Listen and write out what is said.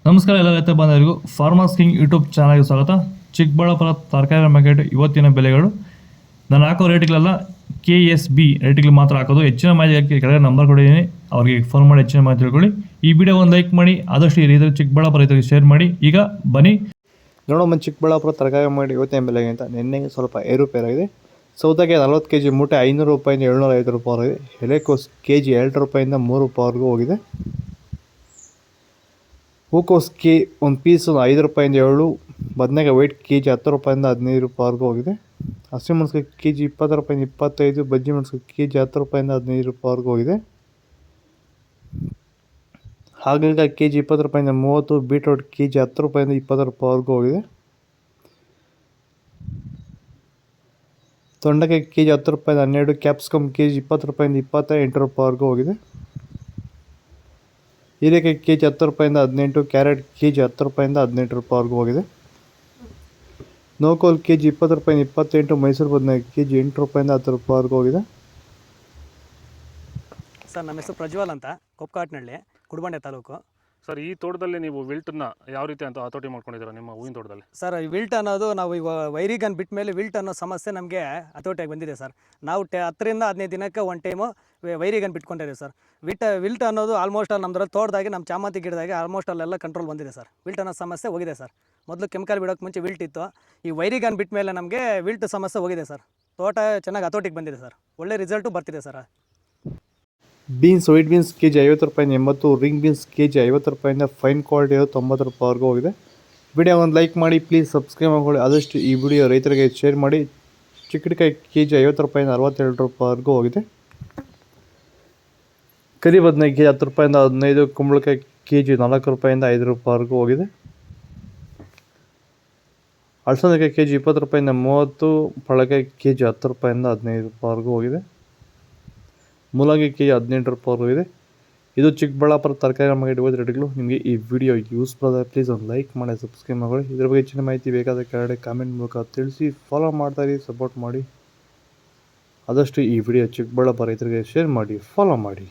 ನಮಸ್ಕಾರ ಎಲ್ಲ ರೈತ ಬಾಂಧವರಿಗೂ ಫಾರ್ಮರ್ಸ್ ಕಿಂಗ್ ಯೂಟ್ಯೂಬ್ ಚಾನಲ್ಗೆ ಸ್ವಾಗತ. ಚಿಕ್ಕಬಳ್ಳಾಪುರ ತರಕಾರಿ ಮಾರ್ಕೆಟ್ ಇವತ್ತಿನ ಬೆಲೆಗಳು ನಾನು ಹಾಕೋ ರೇಟ್ಗಳೆಲ್ಲ KSB ರೇಟ್ಗಳು ಮಾತ್ರ ಹಾಕೋದು. ಹೆಚ್ಚಿನ ಮಾಹಿತಿ ಕೆಳಗೆ ನಂಬರ್ ಕೊಟ್ಟಿದ್ದೀನಿ, ಅವ್ರಿಗೆ ಫೋನ್ ಮಾಡಿ ಹೆಚ್ಚಿನ ಮಾಹಿತಿ ತಿಳ್ಕೊಳ್ಳಿ. ಈ ವಿಡಿಯೋ ಒಂದು ಲೈಕ್ ಮಾಡಿ, ಆದಷ್ಟು ಈ ರೈತರು ಚಿಕ್ಕಬಳ್ಳಾಪುರ ರೈತರಿಗೆ ಶೇರ್ ಮಾಡಿ. ಈಗ ಬನ್ನಿ ನೋಡೋಣ ಚಿಕ್ಕಬಳ್ಳಾಪುರ ತರಕಾರಿ ಮಾರ್ಕೆಟ್ ಇವತ್ತಿನ ಬೆಲೆಗೆ ಅಂತ. ನಿನ್ನೆಗೆ ಸ್ವಲ್ಪ ಏರುಪೇರಾಗಿದೆ. ಸೌತೆಕಾಯಿ 40 kg ಮೂಟೆ 500 ರೂಪಾಯಿಂದ 750 ರೂಪಾಯಿ ಆಗಿದೆ. ಎಲೆಕೋಸು kg 2 ರೂಪಾಯಿಂದ 3 ರೂಪಾಯಿವರೆಗೂ ಹೋಗಿದೆ. ಹೂಕೋಸು ಒಂದು ಪೀಸು 5 ರೂಪಾಯಿಂದ 7. ಬದನೆಕಾಯಿ ವೈಟ್ kg 10 ರೂಪಾಯಿಂದ 15 ರೂಪಾಯಿವರೆಗೂ ಹೋಗಿದೆ. ಹಸಿಮೆಣಸಿನಕಾಯಿ kg 20 ರೂಪಾಯಿಂದ 25. ಬಜ್ಜಿ ಮೆಣಸಿನಕಾಯಿ kg 10 ರೂಪಾಯಿಂದ 15 ರೂಪಾಯಿವರೆಗೂ ಹೋಗಿದೆ. ಹಾಗಲಕಾಯಿ kg 20 ರೂಪಾಯಿಂದ 30. ಬೀಟ್ರೋಟ್ kg 10 ರೂಪಾಯಿಂದ 20 ರೂಪಾಯಿವರೆಗೂ ಹೋಗಿದೆ. ತೊಂಡೆಕಾಯಿ kg 10 ರೂಪಾಯಿಂದ 12. ಕ್ಯಾಪ್ಸಿಕಮ್ kg 20 ರೂಪಾಯಿಂದ 28 ರೂಪಾಯಿವರೆಗೂ ಹೋಗಿದೆ. ಹೀರೆಕಾಯಿ kg 10 ರೂಪಾಯಿಂದ 18. ಕ್ಯಾರೆಟ್ kg 10 ರೂಪಾಯಿಂದ 18 ರೂಪಾಯಿವರೆಗೂ ಹೋಗಿದೆ. ನೋಕೋಲ್ kg 20 ರೂಪಾಯಿಂದ 28. ಮೈಸೂರು ಬದನೆಕಾಯಿ kg 8 ರೂಪಾಯಿಂದ 10 ರೂಪಾಯಿವರೆಗೂ ಹೋಗಿದೆ. ಸರ್, ನಮ್ಮ ಹೆಸರು ಪ್ರಜ್ವಲ್ ಅಂತ, ಕೊಪ್ಕಾಟ್ನಳ್ಳಿ, ಕುಡಬಂಡೆ ತಾಲೂಕು. ಸರ್, ಈ ತೋಟದಲ್ಲಿ ನೀವು ವಿಲ್ಟನ್ನ ಯಾವ ರೀತಿ ಅಂತ ಹತೋಟಿ ಮಾಡ್ಕೊಂಡಿದ್ದೀರಾ ನಿಮ್ಮ ಹೂವಿನ ತೋಟದಲ್ಲಿ? ಸರ್, ಈ ವಿಲ್ಟ್ ಅನ್ನೋದು ನಾವು ಈಗ ವೈರಿಗನ್ ಬಿಟ್ಟ ಮೇಲೆ ವಿಲ್ಟ್ ಅನ್ನೋ ಸಮಸ್ಯೆ ನಮಗೆ ಹತೋಟಿಯಾಗಿ ಬಂದಿದೆ ಸರ್. ನಾವು 10ರಿಂದ 15 ದಿನಕ್ಕೆ ಒಂದು ಟೈಮು ವೈರಿಗನ್ ಬಿಟ್ಕೊಂಡಿದ್ದೀವಿ ಸರ್. ವಿಲ್ಟ್ ಅನ್ನೋದು ಆಲ್ಮೋಸ್ಟ್ ನಮ್ಮದ್ರಲ್ಲಿ ತೋಟದಾಗೆ, ನಮ್ಮ ಚಾಮಂತಿ ಗಿಡದಾಗೆ ಆಲ್ಮೋಸ್ಟ್ ಅಲ್ಲೆಲ್ಲ ಕಂಟ್ರೋಲ್ ಬಂದಿದೆ ಸರ್. ವಿಲ್ಟ್ ಅನ್ನೋ ಸಮಸ್ಯೆ ಹೋಗಿದೆ ಸರ್. ಮೊದಲು ಕೆಮಿಕಲ್ ಬಿಡೋಕ್ಕೆ ಮುಂಚೆ ವಿಲ್ಟ್ ಇತ್ತು. ಈ ವೈರಿಗನ್ ಬಿಟ್ಟ ಮೇಲೆ ನಮಗೆ ವಿಲ್ಟ್ ಸಮಸ್ಯೆ ಹೋಗಿದೆ ಸರ್. ತೋಟ ಚೆನ್ನಾಗಿ ಹತೋಟಿಗೆ ಬಂದಿದೆ ಸರ್. ಒಳ್ಳೆ ರಿಸಲ್ಟು ಬರ್ತಿದೆ sir. Beans white beans kg 50 ರೂಪಾಯಿಂದ 80. ರಿಂಗ್ ಬೀನ್ಸ್ kg 50 ರೂಪಾಯಿಂದ ಫೈನ್ ಕ್ವಾಲಿಟಿ 90 ರೂಪಾಯಿವರೆಗೂ ಹೋಗಿದೆ. ವಿಡಿಯೋ ಒಂದು ಲೈಕ್ ಮಾಡಿ, ಪ್ಲೀಸ್ ಸಬ್ಸ್ಕ್ರೈಬ್ ಮಾಡ್ಕೊಳ್ಳಿ. ಆದಷ್ಟು ಈ ವಿಡಿಯೋ ರೈತರಿಗೆ ಶೇರ್ ಮಾಡಿ. ಚಿಕ್ಕಡಿಕಾಯಿ kg 50 ರೂಪಾಯಿಂದ 62 ರೂಪಾಯಿವರೆಗೂ ಹೋಗಿದೆ. ಕರಿ ಬದನೆಕಾಯಿ kg 10 ರೂಪಾಯಿಂದ 15. ಕುಂಬಳಕಾಯಿ kg 4 ರೂಪಾಯಿಂದ 5 ರೂಪಾಯಿವರೆಗೂ ಹೋಗಿದೆ. ಅಲಸಂದೆಕಾಯಿ kg 20 ರೂಪಾಯಿಂದ 30. ಪಳಕಾಯಿ kg 10 ರೂಪಾಯಿಂದ 15 ರೂಪಾಯಿವರೆಗೂ ಹೋಗಿದೆ. ಮೂಲಂಗಿ kg 18 ರೂಪಾಯಿವರೆಗೂ ಇದೆ. ಇದು ಚಿಕ್ಕಬಳ್ಳಾಪುರ ತರಕಾರಿ ಮಾರ್ಕೆಟ್ ಇವತ್ತು ರೇಟ್ಗಳು. ನಿಮಗೆ ಈ ವಿಡಿಯೋ ಯೂಸ್ಫುಲ್ ಆದರೆ ಪ್ಲೀಸ್ ಒಂದು ಲೈಕ್ ಮಾಡಿ, ಸಬ್ಸ್ಕ್ರೈಬ್ ಮಾಡಿ. ಇದ್ರ ಬಗ್ಗೆ ಹೆಚ್ಚಿನ ಮಾಹಿತಿ ಬೇಕಾದರೆ ಕೆಳಗಡೆ ಕಾಮೆಂಟ್ ಮೂಲಕ ತಿಳಿಸಿ. ಫಾಲೋ ಮಾಡ್ತಾಯಿರಿ, ಸಪೋರ್ಟ್ ಮಾಡಿ. ಆದಷ್ಟು ಈ ವಿಡಿಯೋ ಚಿಕ್ಕಬಳ್ಳಾಪುರ ರೈತರಿಗೆ ಶೇರ್ ಮಾಡಿ, ಫಾಲೋ ಮಾಡಿ.